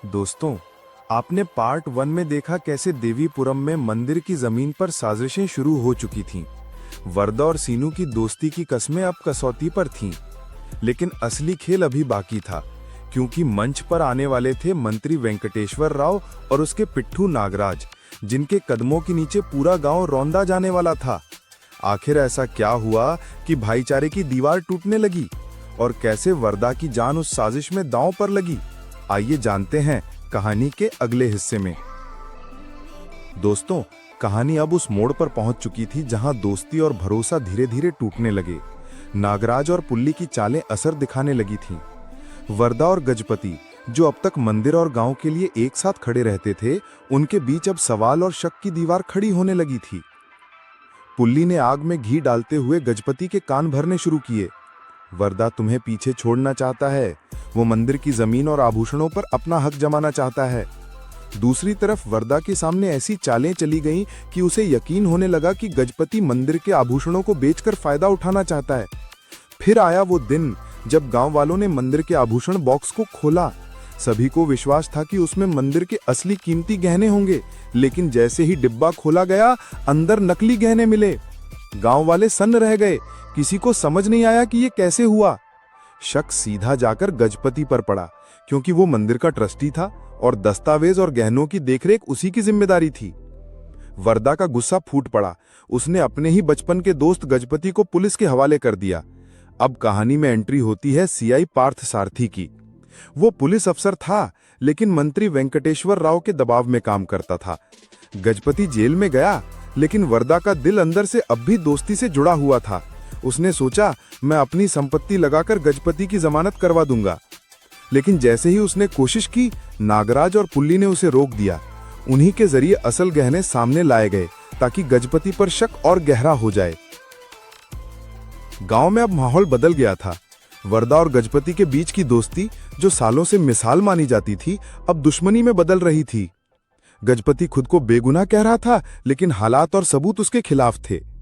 दोस्तों, आपने पार्ट 1 में देखा कैसे देवीपुरम में मंदिर की जमीन पर साजिशें शुरू हो चुकी थीं। वरदा और सीनू की दोस्ती की कस्में अब कसौटी पर थीं। लेकिन असली खेल अभी बाकी था, क्योंकि मंच पर आने वाले थे मंत्री वेंकटेश्वर राव और उसके पिट्ठू नागराज, जिनके कदमों के नीचे पूरा गांव रौंदा जाने वाला था। आखिर ऐसा क्या हुआ कि भाईचारे की दीवार टूटने लगी और कैसे वरदा की जान उस साजिश में दांव पर लगी? आइए जानते हैं कहानी के अगले हिस्से में। दोस्तों, कहानी अब उस मोड़ पर पहुंच चुकी थी जहां दोस्ती और भरोसा धीरे धीरे टूटने लगे। नागराज और पुल्ली की चालें असर दिखाने लगी थीं। वरदा और गजपति, जो अब तक मंदिर और गांव के लिए एक साथ खड़े रहते थे, उनके बीच अब सवाल और शक की दीवार खड़ी होने लगी थी। पुल्ली ने आग में घी डालते हुए गजपति के कान भरने शुरू किए। वरदा तुम्हें पीछे छोड़ना चाहता है, वो मंदिर की जमीन और आभूषणों पर अपना हक जमाना चाहता है। दूसरी तरफ वरदा के सामने ऐसी चालें चली गईं कि उसे यकीन होने लगा कि गजपति मंदिर के आभूषणों को बेचकर फायदा उठाना चाहता है। फिर आया वो दिन जब गांव वालों ने मंदिर के आभूषण बॉक्स को खोला। सभी को विश्वास था कि उसमें मंदिर के असली कीमती गहने होंगे, लेकिन जैसे ही डिब्बा खोला गया, अंदर नकली गहने मिले। गांव वाले सन्न रह गए। किसी को समझ नहीं आया कि ये कैसे हुआ। शक सीधा जाकर गजपति पर पड़ा, क्योंकि वो मंदिर का ट्रस्टी था और दस्तावेज और गहनों की देखरेख उसी की जिम्मेदारी थी। वरदा का गुस्सा फूट पड़ा। उसने अपने ही बचपन के दोस्त गजपति को पुलिस के हवाले कर दिया। अब कहानी में एंट्री होती है सीआई पार्थ सारथी की। वो पुलिस अफसर था, लेकिन मंत्री वेंकटेश्वर राव के दबाव में काम करता था। गजपति जेल में गया, लेकिन वरदा का दिल अंदर से अब भी दोस्ती से जुड़ा हुआ था। उसने सोचा, मैं अपनी संपत्ति लगाकर गजपति की जमानत करवा दूंगा। लेकिन जैसे ही उसने कोशिश की, नागराज और पुल्ली ने उसे रोक दिया। उन्हीं के जरिए असल गहने सामने लाए गए, ताकि गजपति पर शक और गहरा हो जाए। गांव में अब माहौल बदल गया था। वरदा और गजपति के बीच की दोस्ती, जो सालों से मिसाल मानी जाती थी, अब दुश्मनी में बदल रही थी। गजपति खुद को बेगुनाह कह रहा था, लेकिन हालात और सबूत उसके खिलाफ थे।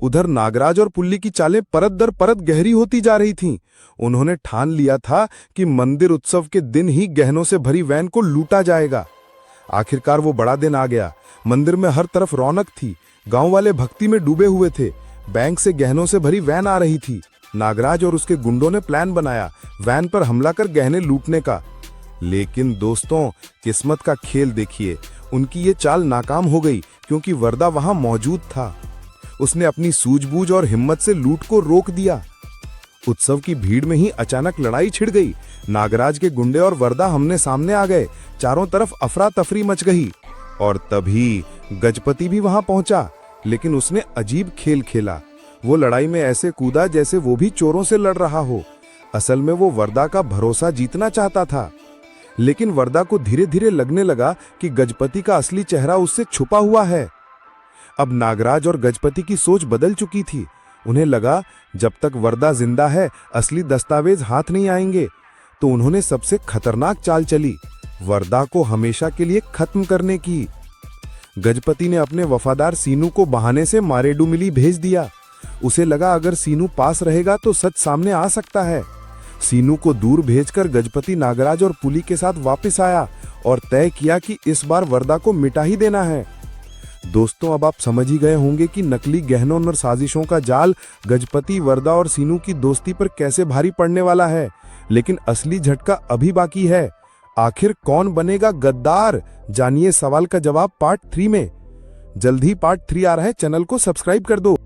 उधर नागराज और पुल्ली की चालें परत दर परत गहरी होती जा रही थीं। उन्होंने ठान लिया था कि मंदिर उत्सव के दिन ही गहनों से भरी वैन को लूटा जाएगा। आखिरकार वो बड़ा दिन आ गया। मंदिर में हर तरफ रौनक थी। गांव वाले भक्ति में डूबे हुए थे। बैंक से गहनों से भरी वैन आ रही थी। नागराज और उसके गुंडों ने प्लान बनाया वैन पर हमला कर गहने लूटने का। लेकिन दोस्तों, किस्मत का खेल देखिए। उनकी ये चाल नाकाम हो गई, क्योंकि वरदा वहां मौजूद था। उसने अपनी सूझबूझ और हिम्मत से लूट को रोक दिया। उत्सव की भीड़ में ही अचानक लड़ाई छिड़ गई। नागराज के गुंडे और वरदा आमने सामने आ गए। चारों तरफ अफरा तफरी मच गई। और तभी गजपति भी वहां पहुंचा, लेकिन उसने अजीब खेल खेला। वो लड़ाई में ऐसे कूदा जैसे वो भी चोरों से लड़ रहा हो। असल में वो वरदा का भरोसा जीतना चाहता था। लेकिन वरदा को धीरे धीरे लगने लगा कि गजपति का असली चेहरा उससे छुपा हुआ है। अब नागराज और गजपति की सोच बदल चुकी थी। उन्हें लगा, जब तक वरदा जिंदा है, असली दस्तावेज हाथ नहीं आएंगे। तो उन्होंने सबसे खतरनाक चाल चली, वरदा को हमेशा के लिए खत्म करने की। गजपति ने अपने वफादार सीनू को बहाने से मारेडुमिली भेज दिया। उसे लगा, अगर सीनू पास रहेगा तो सच सामने आ सकता है। सीनू को दूर भेजकर गजपति नागराज और पुली के साथ वापस आया और तय किया कि इस बार वरदा को मिटा ही देना है। दोस्तों, अब आप समझ ही गए होंगे कि नकली गहनों और साजिशों का जाल गजपति, वरदा और सीनू की दोस्ती पर कैसे भारी पड़ने वाला है। लेकिन असली झटका अभी बाकी है। आखिर कौन बनेगा गद्दार? जानिए सवाल का जवाब पार्ट 3 में। जल्द ही पार्ट 3 आ रहा है। चैनल को सब्सक्राइब कर दो।